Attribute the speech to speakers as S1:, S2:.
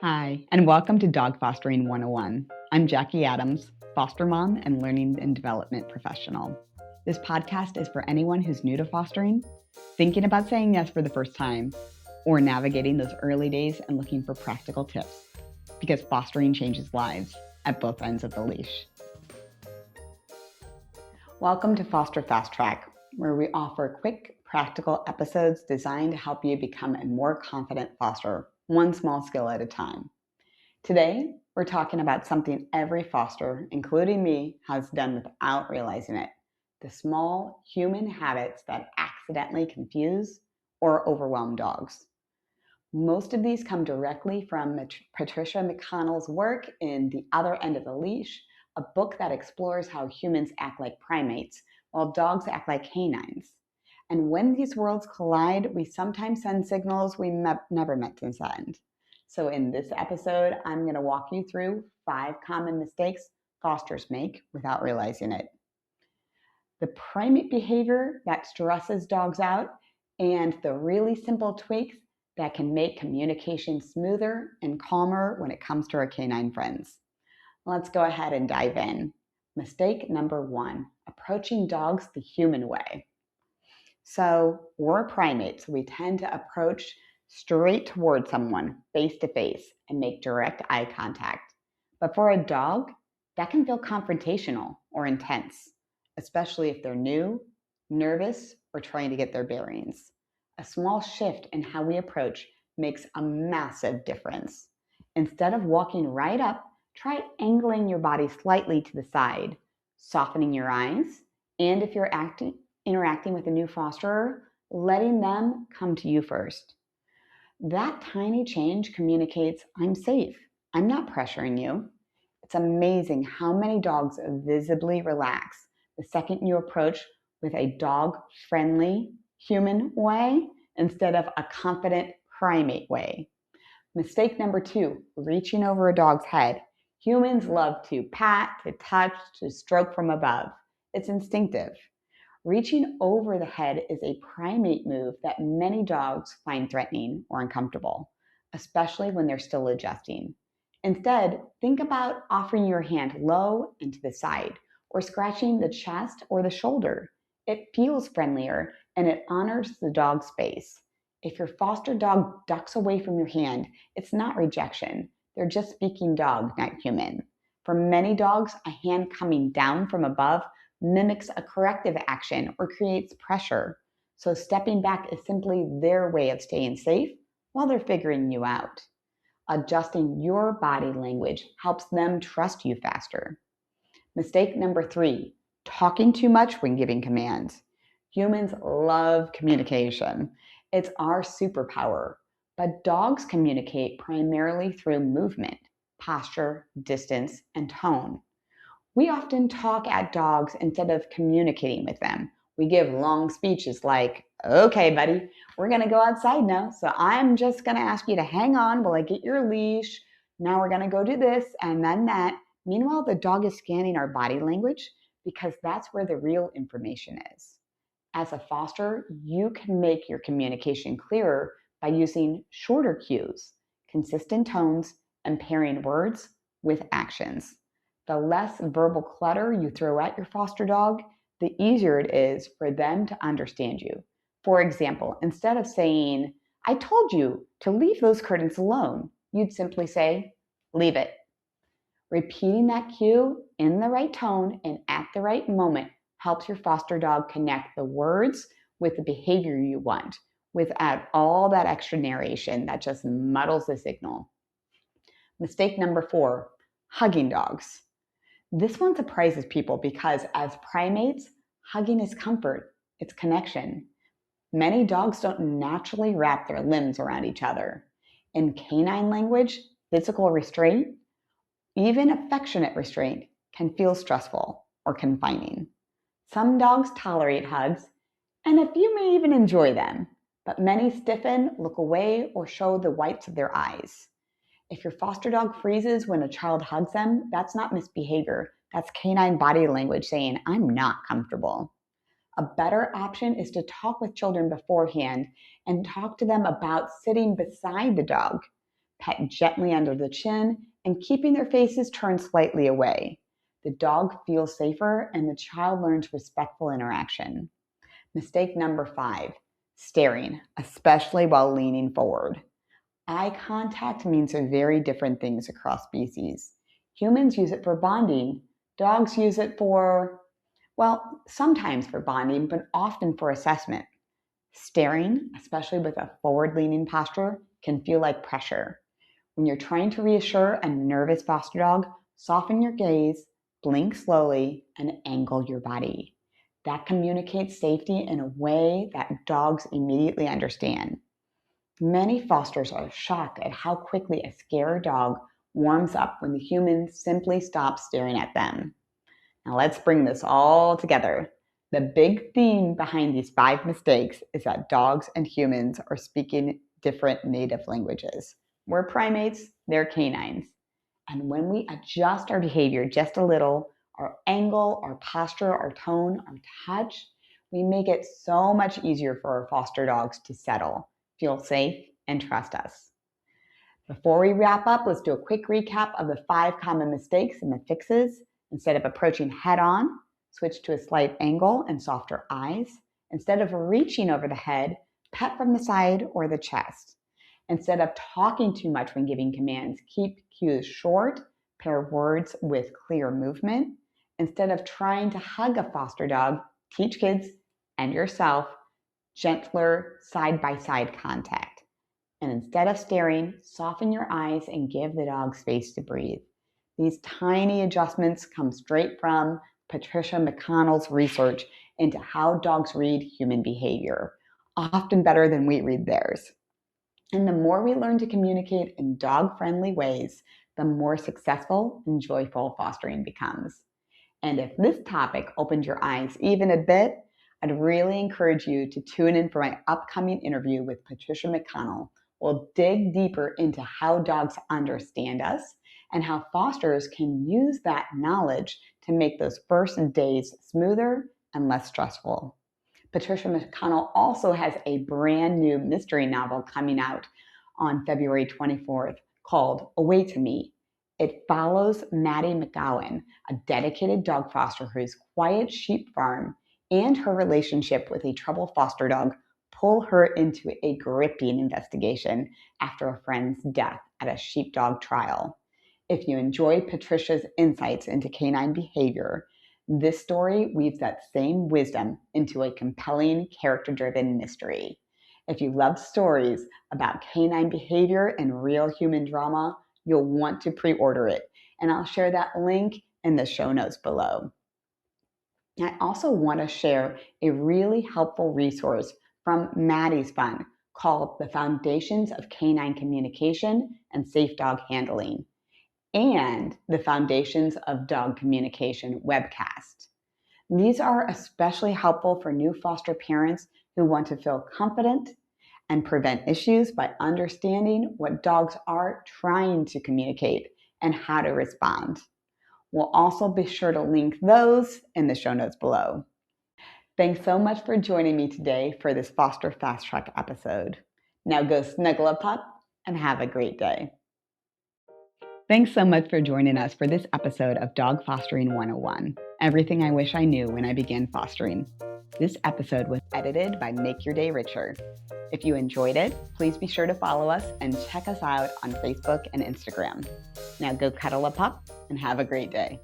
S1: Hi, and welcome to Dog Fostering 101. I'm Jackie Adams, foster mom and learning and development professional. This podcast is for anyone who's new to fostering, thinking about saying yes for the first time, or navigating those early days and looking for practical tips, because fostering changes lives at both ends of the leash. Welcome to Foster Fast Track, where we offer quick, practical episodes designed to help you become a more confident foster, one small skill at a time. Today, we're talking about something every foster, including me, has done without realizing it: the small human habits that accidentally confuse or overwhelm dogs. Most of these come directly from Patricia McConnell's work in The Other End of the Leash, a book that explores how humans act like primates while dogs act like canines. And when these worlds collide, we sometimes send signals we never meant to send. So in this episode, I'm going to walk you through 5 common mistakes fosters make without realizing it. The primate behavior that stresses dogs out, and the really simple tweaks that can make communication smoother and calmer when it comes to our canine friends. Let's go ahead and dive in. Mistake number 1, approaching dogs the human way. So we're primates. We tend to approach straight towards someone face to face and make direct eye contact. But for a dog, that can feel confrontational or intense, especially if they're new, nervous, or trying to get their bearings. A small shift in how we approach makes a massive difference. Instead of walking right up, try angling your body slightly to the side, softening your eyes, and if you're interacting with a new fosterer, letting them come to you first. That tiny change communicates, I'm safe. I'm not pressuring you. It's amazing how many dogs visibly relax the second you approach with a dog-friendly human way instead of a confident primate way. Mistake number 2, reaching over a dog's head. Humans love to pat, to touch, to stroke from above. It's instinctive. Reaching over the head is a primate move that many dogs find threatening or uncomfortable, especially when they're still adjusting. Instead, think about offering your hand low and to the side, or scratching the chest or the shoulder. It feels friendlier and it honors the dog's space. If your foster dog ducks away from your hand, it's not rejection. They're just speaking dog, not human. For many dogs, a hand coming down from above mimics a corrective action or creates pressure. So stepping back is simply their way of staying safe while they're figuring you out. Adjusting your body language helps them trust you faster. Mistake number 3, talking too much when giving commands. Humans love communication. It's our superpower, but dogs communicate primarily through movement, posture, distance, and tone. We often talk at dogs instead of communicating with them. We give long speeches like, okay, buddy, we're going to go outside now. So I'm just going to ask you to hang on while I get your leash. Now we're going to go do this and then that. Meanwhile, the dog is scanning our body language because that's where the real information is. As a foster, you can make your communication clearer by using shorter cues, consistent tones, and pairing words with actions. The less verbal clutter you throw at your foster dog, the easier it is for them to understand you. For example, instead of saying, I told you to leave those curtains alone, you'd simply say, leave it. Repeating that cue in the right tone and at the right moment helps your foster dog connect the words with the behavior you want without all that extra narration that just muddles the signal. Mistake number 4, hugging dogs. This one surprises people because as primates, hugging is comfort, it's connection. Many dogs don't naturally wrap their limbs around each other. In canine language, physical restraint, even affectionate restraint, can feel stressful or confining. Some dogs tolerate hugs, and a few may even enjoy them, but many stiffen, look away, or show the whites of their eyes. If your foster dog freezes when a child hugs them, that's not misbehavior. That's canine body language saying, I'm not comfortable. A better option is to talk with children beforehand and talk to them about sitting beside the dog. pet gently under the chin, and keeping their faces turned slightly away. The dog feels safer and the child learns respectful interaction. Mistake number 5, staring, especially while leaning forward. Eye contact means very different things across species. Humans use it for bonding. Dogs use it for, well, sometimes for bonding, but often for assessment. Staring, especially with a forward-leaning posture, can feel like pressure. When you're trying to reassure a nervous foster dog, soften your gaze, blink slowly, and angle your body. That communicates safety in a way that dogs immediately understand. Many fosters are shocked at how quickly a scared dog warms up when the human simply stops staring at them. Now let's bring this all together. The big theme behind these 5 mistakes is that dogs and humans are speaking different native languages. We're primates, they're canines. And when we adjust our behavior just a little, our angle, our posture, our tone, our touch, we make it so much easier for our foster dogs to settle, feel safe, and trust us. Before we wrap up, let's do a quick recap of the 5 common mistakes and the fixes. Instead of approaching head on, switch to a slight angle and softer eyes. Instead of reaching over the head, pet from the side or the chest. Instead of talking too much when giving commands, keep cues short, pair words with clear movement. Instead of trying to hug a foster dog, teach kids and yourself gentler side-by-side contact. And instead of staring, soften your eyes and give the dog space to breathe. These tiny adjustments come straight from Patricia McConnell's research into how dogs read human behavior, often better than we read theirs. And the more we learn to communicate in dog-friendly ways, the more successful and joyful fostering becomes. And if this topic opened your eyes even a bit, I'd really encourage you to tune in for my upcoming interview with Patricia McConnell. We'll dig deeper into how dogs understand us and how fosters can use that knowledge to make those first days smoother and less stressful. Patricia McConnell also has a brand new mystery novel coming out on February 24th called Away to Me. It follows Maddie McGowan, a dedicated dog foster whose quiet sheep farm and her relationship with a troubled foster dog pull her into a gripping investigation after a friend's death at a sheepdog trial. If you enjoy Patricia's insights into canine behavior, this story weaves that same wisdom into a compelling, character-driven mystery. If you love stories about canine behavior and real human drama, you'll want to pre-order it, and I'll share that link in the show notes below. I also want to share a really helpful resource from Maddie's Fund called The Foundations of Canine Communication and Safe Dog Handling, and the Foundations of Dog Communication webcast. These are especially helpful for new foster parents who want to feel confident and prevent issues by understanding what dogs are trying to communicate and how to respond. We'll also be sure to link those in the show notes below. Thanks so much for joining me today for this Foster Fast Track episode. Now go snuggle a pup and have a great day. Thanks so much for joining us for this episode of Dog Fostering 101, everything I wish I knew when I began fostering. This episode was edited by Make Your Day Richer. If you enjoyed it, please be sure to follow us and check us out on Facebook and Instagram. Now go cuddle a pup and have a great day.